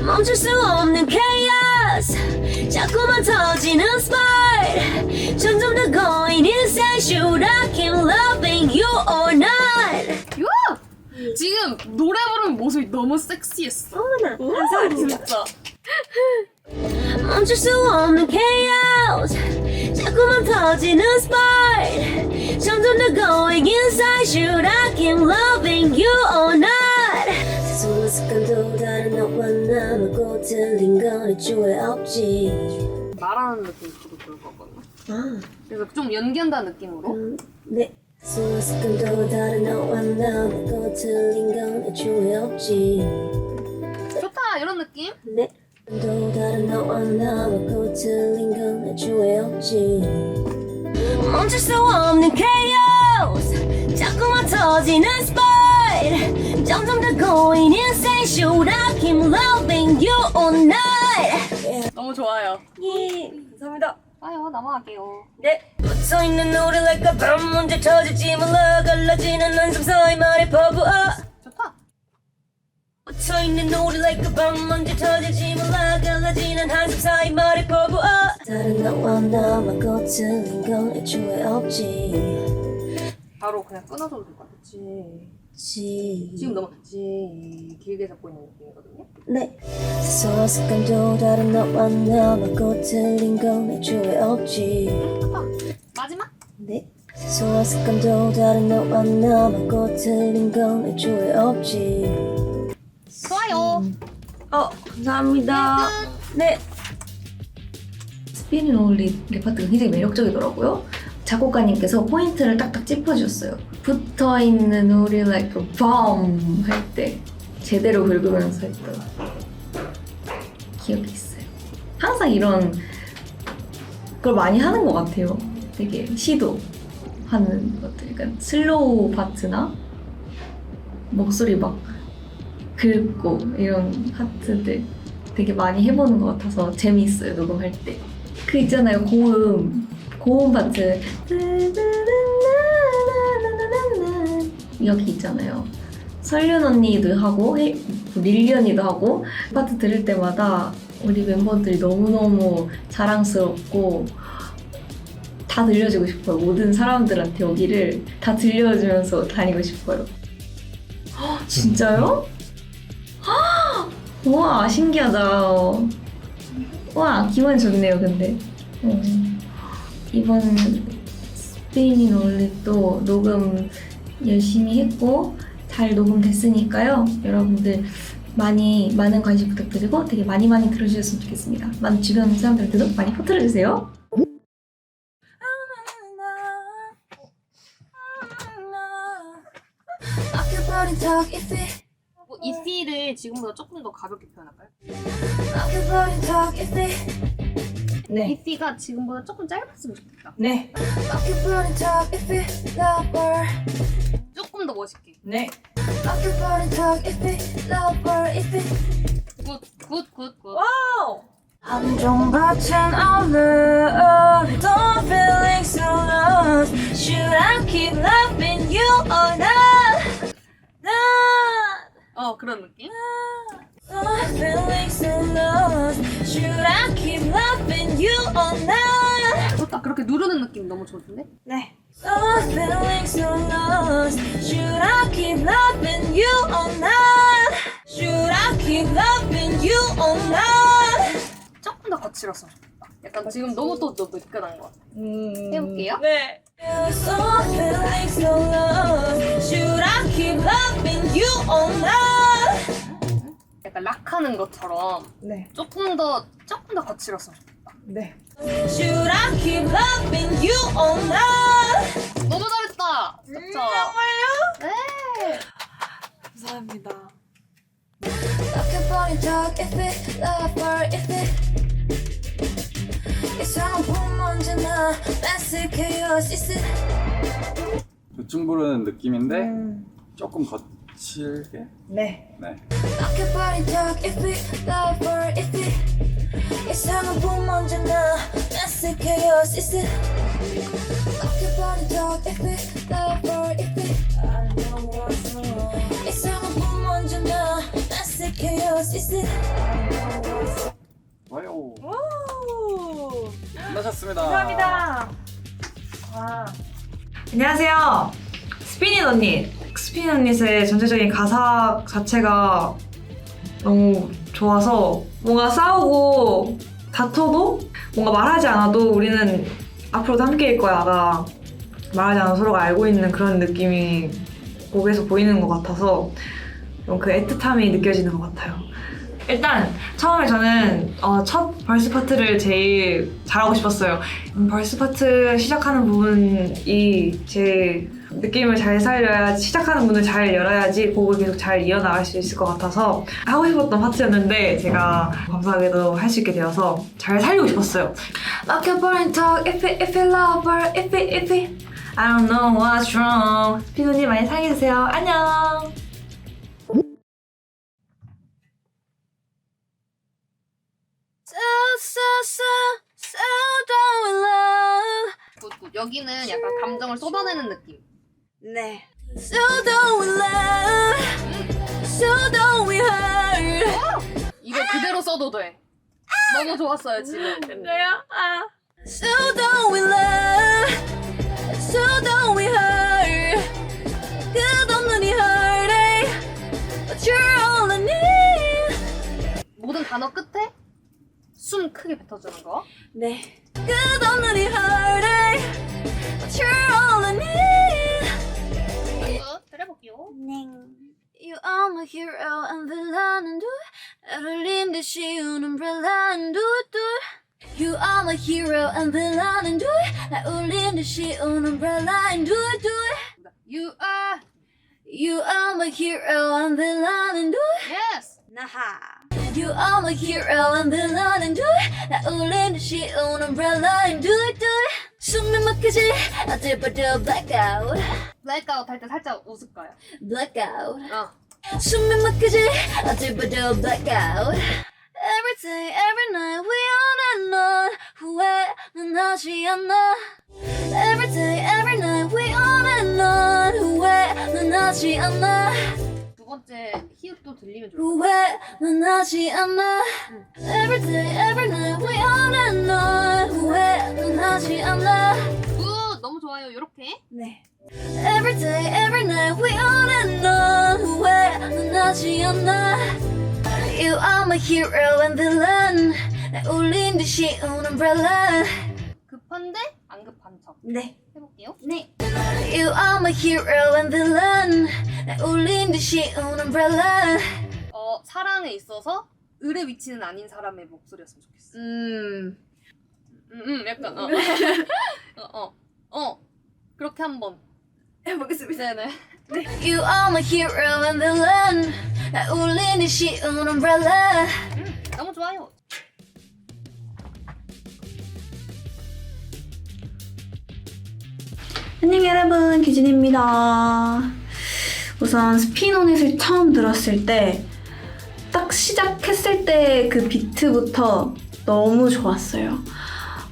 멈출 수 없는 chaos 자꾸만 터지는 spark 점점 더 going insane Should I keep loving you or not? 야! 지금 노래 부르는 모습이 너무 섹시했어. 어머나 진짜. 멈출 수 없는 chaos 자꾸만 터지는 spark 점점 더 going inside Should I keep loving you or not? 세상의 습관도 다른 너와 나하고 틀린 건 애초에 없지. 말하는 느낌이 되게 좋을 거거든요. 아, 그래서 좀 연기한다는 느낌으로. 네. 세상의 습관도 다른 너와 나하고 틀린 건 애초에 없지. 좋다 이런 느낌. 네. 또 다른 너와 나하고 틀린 건 애초에 없지. 멈출 수 없는 chaos 자꾸만 터지는 spark 점점 더 going insane Should I keep loving you or not? 너무 좋아요. 예, 감사합니다. 아유 넘어갈게요. 네. 붙어있는 노래랄까 밤 언제 터질지 몰라 갈라지는 한숨 사이 말에 퍼부어 좋다. 붙어있는 노래랄까 밤 언제 터질지 몰라 갈라지는 한숨 사이 말에 퍼부어 다른 너와 나하고 틀린 건 애초에 없지. 바로 그냥 끊어줘도 될 것 같아. 지금 너무 길게 잡고 있는 느낌이거든요. 네. 세상의 습관도 다른 너와 나하고 틀린 건 애초에 없지. 좋다. 마지막. 네. 세상의 습관도 다른 너와 나하고 틀린 건 애초에 없지. 좋아요. 감사합니다. 네. 스피닝 올리 레파트가 굉장히 매력적이더라고요. 작곡가님께서 포인트를 딱딱 짚어주셨어요. 붙어있는 우리 like a bomb 할 때 제대로 긁으면서 했던 기억이 있어요. 항상 이런 걸 많이 하는 것 같아요. 되게 시도하는 것들. 그러니까 슬로우 파트나 목소리 막 긁고 이런 파트들 되게 많이 해보는 것 같아서 재미있어요, 녹음할 때. 그 있잖아요, 고음 파트. 여기 있잖아요. 설륜 언니도 하고 릴리 언니도 하고 파트 들을 때마다 우리 멤버들이 너무너무 자랑스럽고 다 들려주고 싶어요. 모든 사람들한테 여기를 다 들려주면서 다니고 싶어요. 헉, 진짜요? 헉, 우와 신기하다. 와 기분 좋네요. 근데 이번 스페인인 원래 또 녹음 열심히 했고 잘 녹음됐으니까요. 여러분들 많은 관심 부탁드리고 되게 많이 들어주셨으면 좋겠습니다. 주변 사람들한테도 많이 퍼뜨려주세요. 뭐 이피를 지금보다 조금 더 가볍게 표현할까요? 네. 이피가 지금보다 조금 짧았으면 좋겠다. 네. 조금 더 멋있게. 네. 굿. 와우. 함정 같은 love Don't feeling so lost Should I keep loving you or not? Not 그런 느낌? Don't feeling so lost Should I keep loving you or not? 좋다. 그렇게 누르는 느낌 너무 좋은데? 네. Don't feeling so lost Should I keep loving you or not? Should I keep loving you or not? 조금 더 거칠었으면 좋겠다. 약간 지금 너무 느껴난 것 같아. 해볼게요. 네. So feeling so lost Should I keep loving you or not? 약간 락하는 것처럼 네. 조금 더 거칠었으면 좋겠다. 네. Should I keep loving you or not? 너무 잘했다. 그쵸? 정말요? 네. 감사합니다. Talking about it, talk if it, love for if it. 이상한 봄 언제나 messy chaos is it? 대충 부르는 느낌인데 조금 거칠게. 네. 네. Talking about it, talk if it, love for if it. 이상한 봄 언제나 messy chaos is it? Talking about it, talk if it, love for if it. 좋습니다. 감사합니다. 와. 안녕하세요. 스피닛 언니. 스피닛 언니의 전체적인 가사 자체가 너무 좋아서 뭔가 싸우고 다퉈도 뭔가 말하지 않아도 우리는 앞으로도 함께일 거야가 말하지 않아도 서로가 알고 있는 그런 느낌이 곡에서 보이는 것 같아서 그 애틋함이 느껴지는 것 같아요. 일단 처음에 저는 첫 벌스 파트를 제일 잘하고 싶었어요. 벌스 파트 시작하는 부분이 제 느낌을 잘 살려야 시작하는 문을 잘 열어야지 곡을 계속 잘 이어나갈 수 있을 것 같아서 하고 싶었던 파트였는데 제가 감사하게도 할 수 있게 되어서 잘 살리고 싶었어요. Like a boring talk, if it lover, if it I don't know what's wrong. 피노님 많이 사랑해주세요. 안녕. So down with love. 굿. 여기는 약간 감정을 쏟아내는 느낌. 네. So down with love. So down with her. 이거 그대로 써도 돼. 너무 좋았어요 지금. 그래요? 아. So down with love. So down with her. 끝없는 이 heartache. But you're all I need. 모든 단어 끝에 숨 크게 뱉어주는 거. 네. 끝없는 이 heartache. But you're all I need. 들어볼게요. You are my hero and villain and do 에를린 듯이 운 umbrella and do it. You are my hero and villain and do 나 울린 듯이 운 umbrella and do it. You are my hero and villain and do yes. 나하. You are my hero and villain and do 나 울린 듯이 운 umbrella and do it. 숨이 막히지 어딜 봐도 blackout. 블랙아웃 할 때 살짝 웃을까요? Blackout. 숨이 막히지 어딜 봐도 blackout. Every day, every night, we on and on. 후회는 하지 않아. Every day, every night, we on and on. 후회는 하지 않아. 두 번째 히읗도 들리면 좋을 후회는 하지 않아. Every day, every night, we on and on. 후회는 하지 않아. 굿! 너무 좋아요. 요렇게. 네. Every day, every night, we on and on. 후회는 하지 않아. You are my hero and villain. 나 울린 듯이 운 umbrella. 급한데 안 급한 척. 네. 해볼게요. 네. You are my hero and villain. 나 울린 듯이 운 umbrella. 사랑에 있어서 을의 위치는 아닌 사람의 목소리였으면 좋겠어. 약간 그렇게 한번 해보겠습니다. 네네. You are my hero and villain. 나 울린 듯이 운 umbrella. 너무 좋아요. 안녕 여러분, 기진입니다. 우선 스피노닛을 처음 들었을 때 딱 시작했을 때 그 비트부터 너무 좋았어요.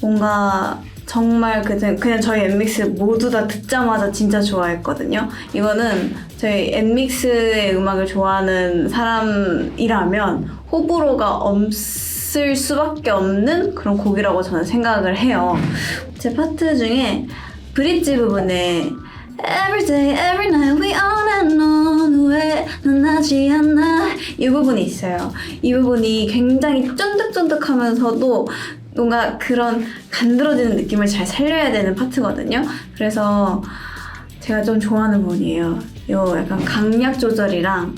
뭔가 정말 그냥 저희 엔믹스 모두 다 듣자마자 진짜 좋아했거든요. 이거는 저희 엔믹스의 음악을 좋아하는 사람이라면 호불호가 없을 수밖에 없는 그런 곡이라고 저는 생각을 해요. 제 파트 중에 브릿지 부분에 Every day, every night, we on and on. 후회는 하지 않아. 이 부분이 있어요. 이 부분이 굉장히 쫀득쫀득하면서도 뭔가 그런 간드러지는 느낌을 잘 살려야 되는 파트거든요. 그래서 제가 좀 좋아하는 부분이에요. 요 약간 강약 조절이랑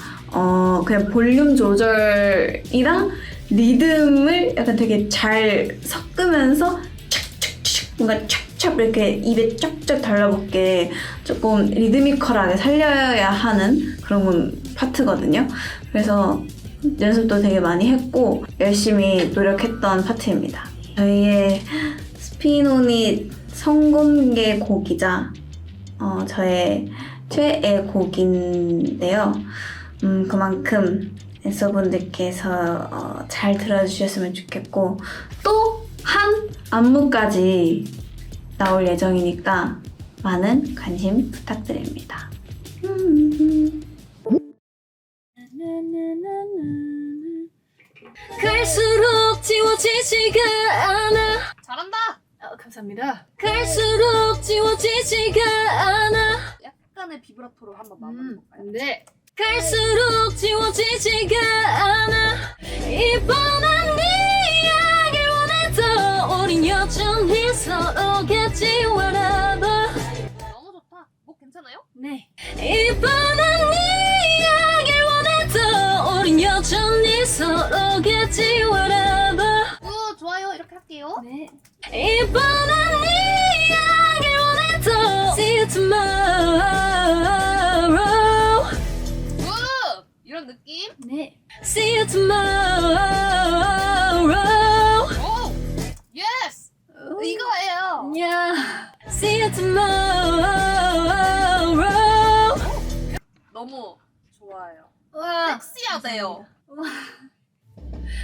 그냥 볼륨 조절이랑 리듬을 약간 되게 잘 섞으면서 착착착 뭔가 찹찹 이렇게 입에 쫙쫙 달라붙게 조금 리드미컬하게 살려야 하는 그런 파트거든요. 그래서 연습도 되게 많이 했고 열심히 노력했던 파트입니다. 저희의 스피노닛 성공개 곡이자 저의 최애 곡인데요. 그만큼 댄서분들께서 잘 들어주셨으면 좋겠고 또 한 안무까지 나올 예정이니까 많은 관심 부탁드립니다. 갈수록 지워지지가 않아. 잘한다. 감사합니다. 갈수록 지워지지가 않아. 약간의 비브라토로 한번 마무리해볼까요? 네. 갈수록 지워지지가 않아. 이번엔 네 이야기를 원해도 우린 여전히 서로가 지워라봐. 너무 좋다. 목 괜찮아요? 네. 이번엔 네 이야기를 원해도 우린 여전히 서로가 지워라봐. 좋아요. 이렇게 할게요. 네. 이번엔 네 이야기를 원해도 See you tomorrow. 이런 느낌. 네. See you tomorrow. 오! 예스! 이거예요. Yeah. See you tomorrow. 너무 좋아요. 와. 섹시하대요.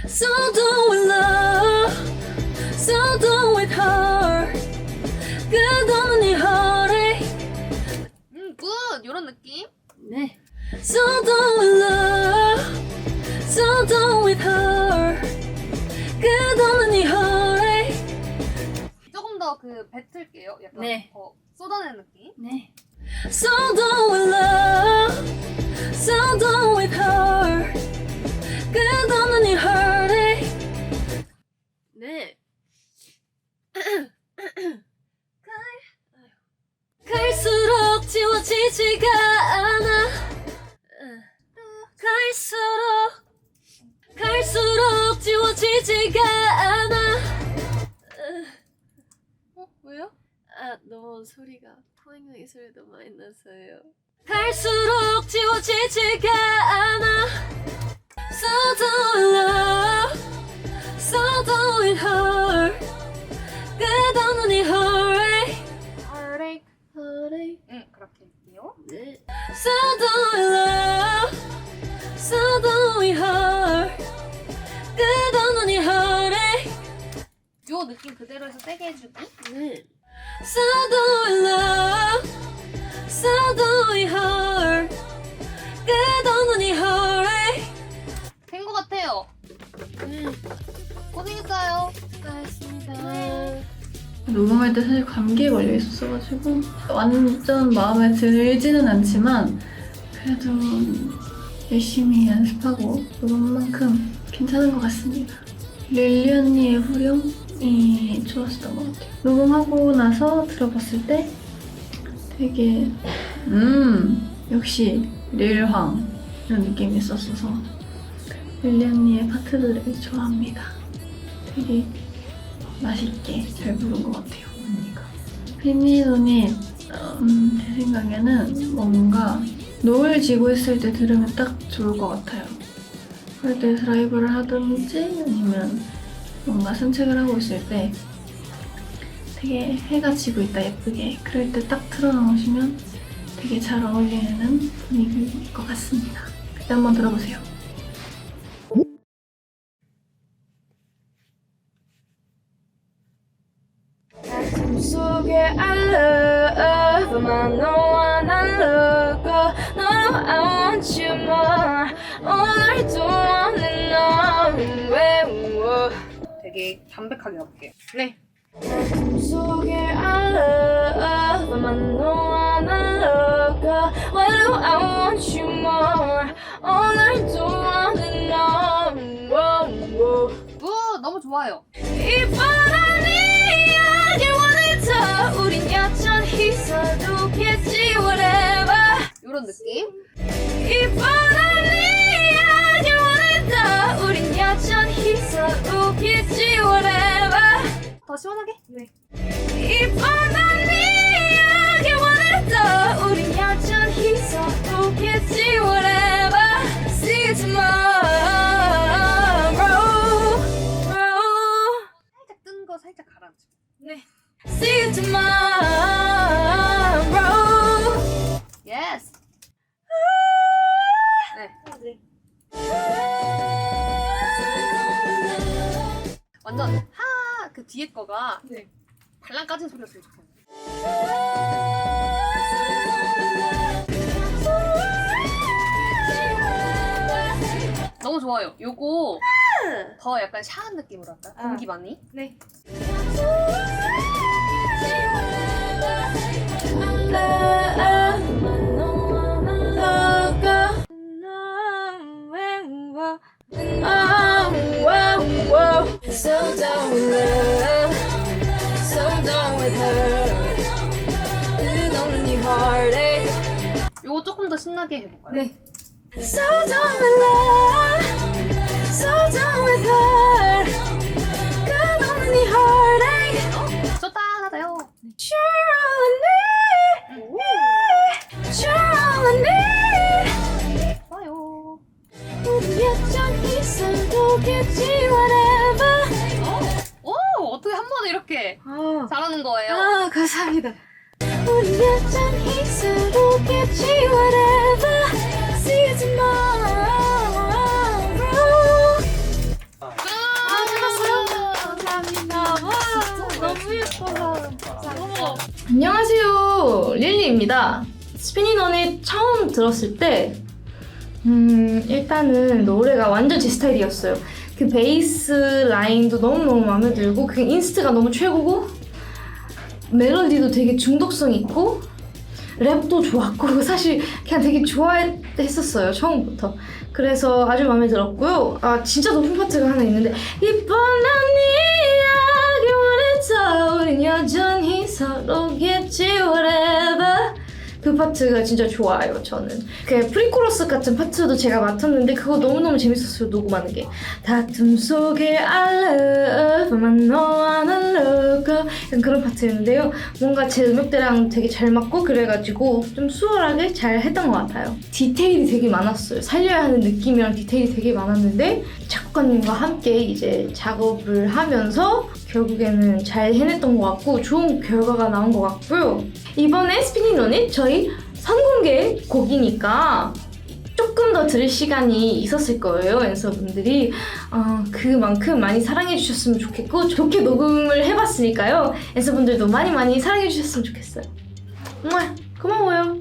So do with love. So do with her. 끝없는 이 heartache. 굿! 이런 느낌. 네. So do with love. So do with her. 끝없는 이 heartache. 조금 더 그 뱉을게요. 약간 네. 더 쏟아내는 느낌. 네. So do with love. So do with her. 끝없는 이 heartache. 네. 갈수록 지워지지가 않아. 갈수록 지워지지가 않아. 왜요? 아, 너무 소리가 포획력이 소리가 너무 많이 나서요. 갈수록 지워지지가 않아. So do it love. So do it her. 끝없는 이 heartache. heartache. heartache. 응, 그렇게 할게요. 네. So do it love. So do it her. 끝없는 이 heartache. 요 느낌 그대로 해서 세게 해주고. 네. So do it love. So do it her. 끝없는 이 heartache. 된 것 같아요. 고생했어요. 수고하셨습니다. 녹음할 때 사실 감기에 걸려 있었어가지고 완전 마음에 들지는 않지만 그래도 열심히 연습하고 녹음한 만큼 괜찮은 것 같습니다. 릴리 언니의 후렴이 좋았었던 것 같아요. 녹음하고 나서 들어봤을 때 되게 역시 릴황 이런 느낌이 있었어서 릴리 언니의 파트들을 좋아합니다. 되게 맛있게 잘 부른 것 같아요, 언니가. 피니돈이 제 생각에는 뭔가 노을 지고 있을 때 들으면 딱 좋을 것 같아요. 그럴 때 드라이브를 하든지 아니면 뭔가 산책을 하고 있을 때 되게 해가 지고 있다 예쁘게 그럴 때 딱 틀어놓으시면 되게 잘 어울리는 분위기일 것 같습니다. 그때 한번 들어보세요. 가슴 속에 I love 만 너와 난 look 너로 I want you more 오늘도 원해 넌 왜 되게 담백하게 가볼게요. 네. 가슴 속에 I love 만 너와 난 look Why do I want you more 오늘도 원해 넌 너무 좋아요. 이번엔 이야기 원해도 우린 여전히 서두겠지 whatever 이런 느낌. 이번엔 이야기 원해도 우린 여전히 서두겠지 whatever 더 시원하게. 네. 이번엔 이야기 원해도 우린 여전히 서두겠지 whatever See you tomorrow 살짝 뜬 거 살짝 가라앉히고. 네. See you tomorrow. 예스. 네. 완전 하 그 뒤에 거가 발랑 까진 소리였으면 좋겠네. 너무 좋아요. 요거 더 약간 샤한 느낌으로 할까요? 공기 많이? 네. So down with love, so down with her. 끝없는 이 heartache. 요거 조금 더 신나게 해볼까요? 네. So down with love, so down with her. 끝없는 이 heartache. 좋다 하나요. You're all I need. You're all I need. 좋아요. 우리 여전히 서로겠지 whatever. 오 어떻게 한 번에 이렇게 잘하는 거예요? 아 감사합니다. 우리 여전히 서로겠지 whatever. See you tomorrow. 감사합니다. 너무 예뻐서. 너무 안녕하세요, 릴리입니다. 스피닝 언니 처음 들었을 때 일단은 노래가 완전 제 스타일이었어요. 그 베이스 라인도 너무너무 마음에 들고 그 인스트가 너무 최고고 멜로디도 되게 중독성 있고 랩도 좋았고 사실 그냥 되게 좋아했었어요, 처음부터. 그래서 아주 마음에 들었고요. 아 진짜 높은 파트가 하나 있는데 이번한 이야기 원해서 우린 여전히 서로겠지 whatever. 그 파트가 진짜 좋아요, 저는. 그 프리코러스 같은 파트도 제가 맡았는데 그거 너무너무 재밌었어요, 녹음하는 게. 다툼 속에 I love 만 너와는 loco 그런 파트였는데요. 뭔가 제 음역대랑 되게 잘 맞고 그래가지고 좀 수월하게 잘 했던 것 같아요. 디테일이 되게 많았어요. 살려야 하는 느낌이랑 디테일이 되게 많았는데 작곡가님과 함께 이제 작업을 하면서 결국에는 잘 해냈던 것 같고 좋은 결과가 나온 것 같고요. 이번에 스피닝 언니 저희 선공개 곡이니까 조금 더 들을 시간이 있었을 거예요, 앤서분들이. 그만큼 많이 사랑해 주셨으면 좋겠고 좋게 녹음을 해봤으니까요. 앤서분들도 많이 사랑해 주셨으면 좋겠어요. 정말 고마워요.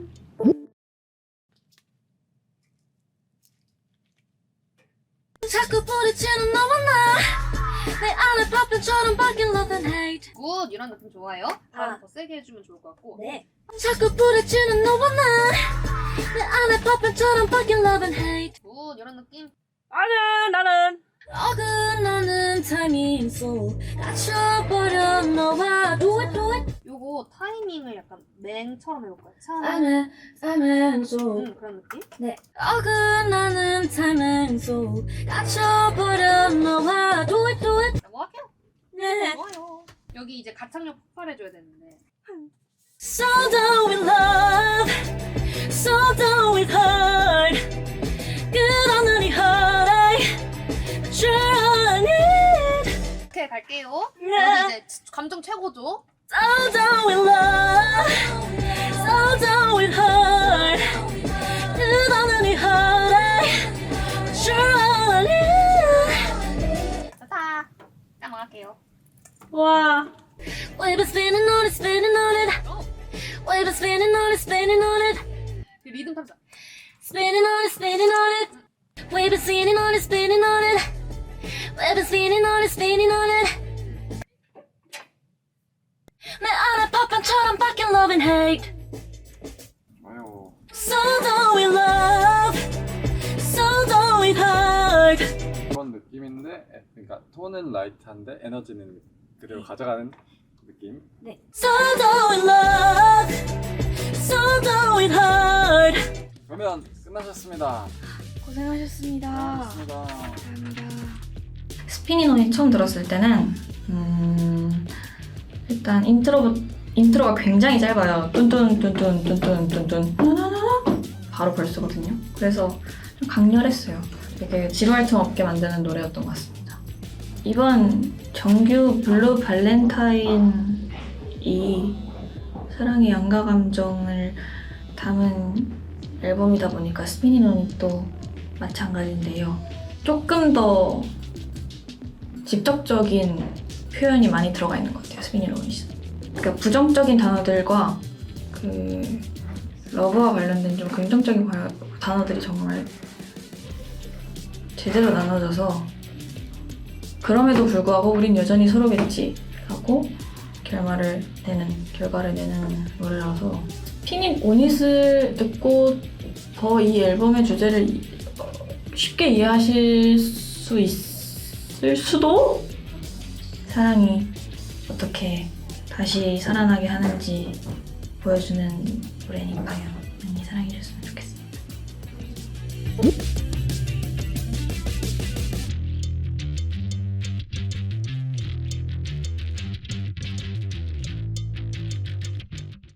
자꾸 부딪히는 너와 나내 안에 파편처럼 바뀐 love and hate. 굿 이런 느낌 좋아요. 다음 더 세게 해주면 좋을 것 같고. 네. 자꾸 부딪히는 너와 나내 안에 파편처럼 바뀐 love and hate. 굿 이런 느낌. 나는 어긋나는 타이밍 속 갇혀버려 너와 do it do it. 요거 타이밍을 약간 맹처럼 해볼까요? 참. 타이밍 속 그런 느낌? 네. 어긋나는 타이밍 속 갇혀버려 너와 do it do it. 라고 할게요. 네. 좋아요. 여기 이제 가창력 폭발해줘야 되는데. So down with love, so down with heart. 끝없는 이 heartache, you're all I need. 오케이 갈게요. 네. 여기 이제 감정 최고죠? So down with love, so down with heart. 끝없는 이 heartache, you're all I need. 좋다. 딱 나갈게요. 와 We've been spinning on it, spinning on it. We've been spinning on it, spinning on it. 그 리듬 탐사. Spinning on it, spinning on it. We've been spinning on it, spinning on it. We've been spinning on it, spinning on it. 내 안에 파편처럼 바뀐 love and hate. 아유. So down with love, so down with heart. 그런 느낌인데, 그러니까 톤은 라이트한데 에너지는 그대로 가져가는 느낌. So down with love, so down with heart. 그러면 끝나셨습니다. 고생하셨습니다. 고맙습니다. 스피닝 언니 처음 들었을 때는 일단 인트로가 굉장히 짧아요. 뚠뚠뚠뚠뚠뚠뚠뚠 바로 벌써거든요. 그래서 좀 강렬했어요. 되게 지루할 틈 없게 만드는 노래였던 것 같습니다. 이번 정규 블루 발렌타인이 사랑의 양가 감정을 담은 앨범이다 보니까 스피닝 언니 또 마찬가지인데요. 조금 더 직접적인 표현이 많이 들어가 있는 것 같아요, 스피닝 언니. 그러니까 부정적인 단어들과 그 러브와 관련된 좀 긍정적인 단어들이 정말 제대로 나눠져서 그럼에도 불구하고 우린 여전히 서로겠지 라고 이렇게 결과를 내는 노래라서 피닉 오닛을 듣고 더 이 앨범의 주제를 쉽게 이해하실 수 있을 수도? 사랑이 어떻게 다시 살아나게 하는지 보여주는 노래니까요. 많이 사랑해주셨으면 좋겠습니다.